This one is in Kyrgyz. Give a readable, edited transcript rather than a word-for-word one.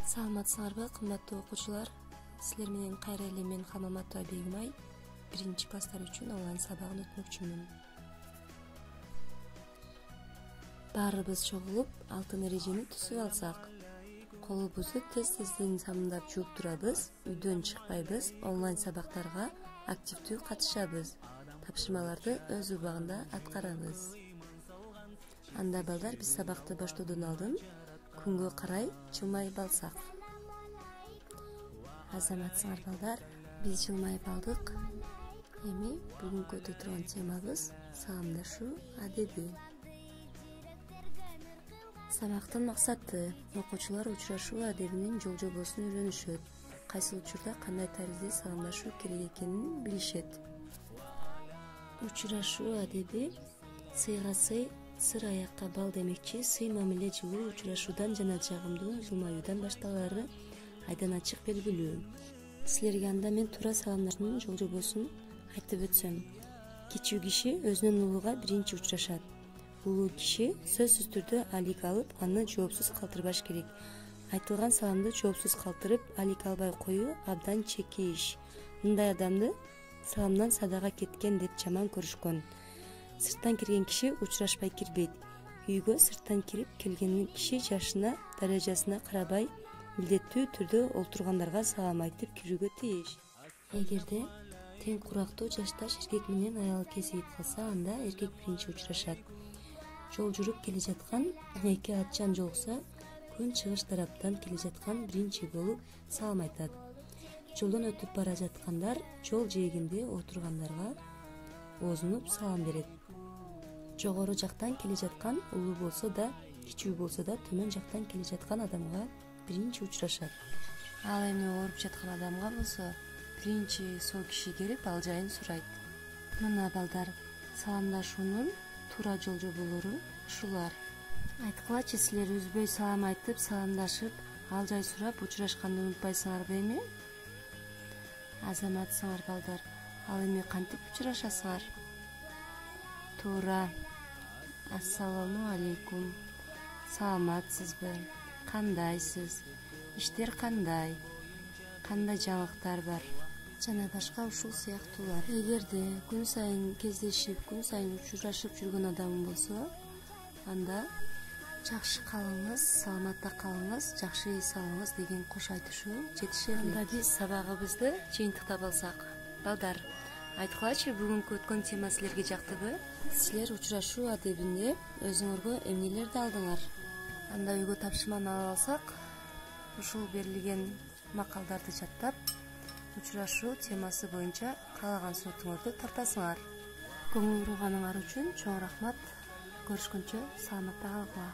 Саламатсыңарбы, кымбаттуу окуучулар? Силер менен кайра эле мен Хамаматова Бегимай биринчи класстар үчүн онлайн сабагын өтмөкчүмүн. Баарыбыз чогулуп, алтын эрежени түзүп алсак, колубузду тез-тезден самындап жууп турабыз, үйдөн чыкпайбыз, онлайн сабактарга активдүү катышабыз, тапшырмаларды өз убагында аткарабыз. Анда балдар биз сабакты баштоодон алдын күнгө карай жылмайып алсак. Азаматсыңар балдар, биз жылмайып алдык. Эми бүгүнкү өтө турган темабыз саламдашуу адеби. Сабактын максаты окуучулар учурашуу адебинин жол-жобосун үйрөнүшөт, кайсыл учурда кандай таризде саламдашуу керек экенин билишет. Учурашуу адеби сыйга сый, сыр аякка бал демекчи, сый мамиле жылуу учурашуудан жана жагымдуу жылмаюудан башталары айдан ачык белгилүү. Силерге анда мен туура саламдашуунун жол-жобосун айтып өтсөм. Кичүү киши өзүнүн улууга биринчи учурашат. Улуу киши сөзсүз түрдө алик алып, аны жоопсуз калтырбаш керек. Айтылган саламды жоопсуз калтырып, алик албай коюу абдан чекке иш. Мындай адамды саламдан садага кеткен деп жаман көрүшкөн. Сырттан кирген киши учурашпай кирбейт. Үйгө сырттан кирип келген киши жашына, даражасына карабай, милдеттүү түрдө олтургандарга салам айтып кирүүгө тийиш. Эгерде тең курактуу жашташ эркек менен аял кезигип калса, анда эркек биринчи учурашат. Жол жүрүп келе жаткан эки атчан жолукса, күн чыгыш тараптан келе жаткан биринчи болуп салам айтат. Жолдон өтүп бара жаткандар жол жээгинде отургандарга оозунуп салам берет. Жогору жактан келе жаткан улуу болсо да, кичүү болсо да, төмөн жактан келе жаткан адамга биринчи учурашат. Ал эми ооруп жаткан адамга болсо, биринчи сол киши келип ал жайын сурайт. Мына балдар, саламдашуунун туура жол-жоболору ушулар. Айткылачы, силер үзбөй салам айтып, саламдашып, ал жай сурап, учурашканды унутпайсыңарбы эми? Азаматсыңар балдар, ал эми кантип учурашасыңар? Туура. Ассаламу алейкум. Саламатсызбы? Кандайсыз? Иштер кандай? Кандай жаңылыктар бар? Жана башка ушул сыяктуулар. Эгерде күн сайын кездешип, күн сайын учурашып жүргөн адам болсо, анда жакшы калыңыз, саламатта калыңыз, жакшы эс алыңыз деген кош айтышуу жетишет. Анда биз сабагыбызды жыйынтыктап алсак. Балдар, айткылачы, бүгүнкү өткөн тема силерге жактыбы? Силер учурашуу адебинде өзүңөргө эмнелерди алдыңар? Анда үйгө тапшырманы ала алсак, ушул берилген макалдарды жаттап, учурашуу темасы боюнча каалаган суретиңерди тартасыңар. Көңүл бурганыңар үчүн чоң рахмат. Көрүшкөнчө саламатта калгыла.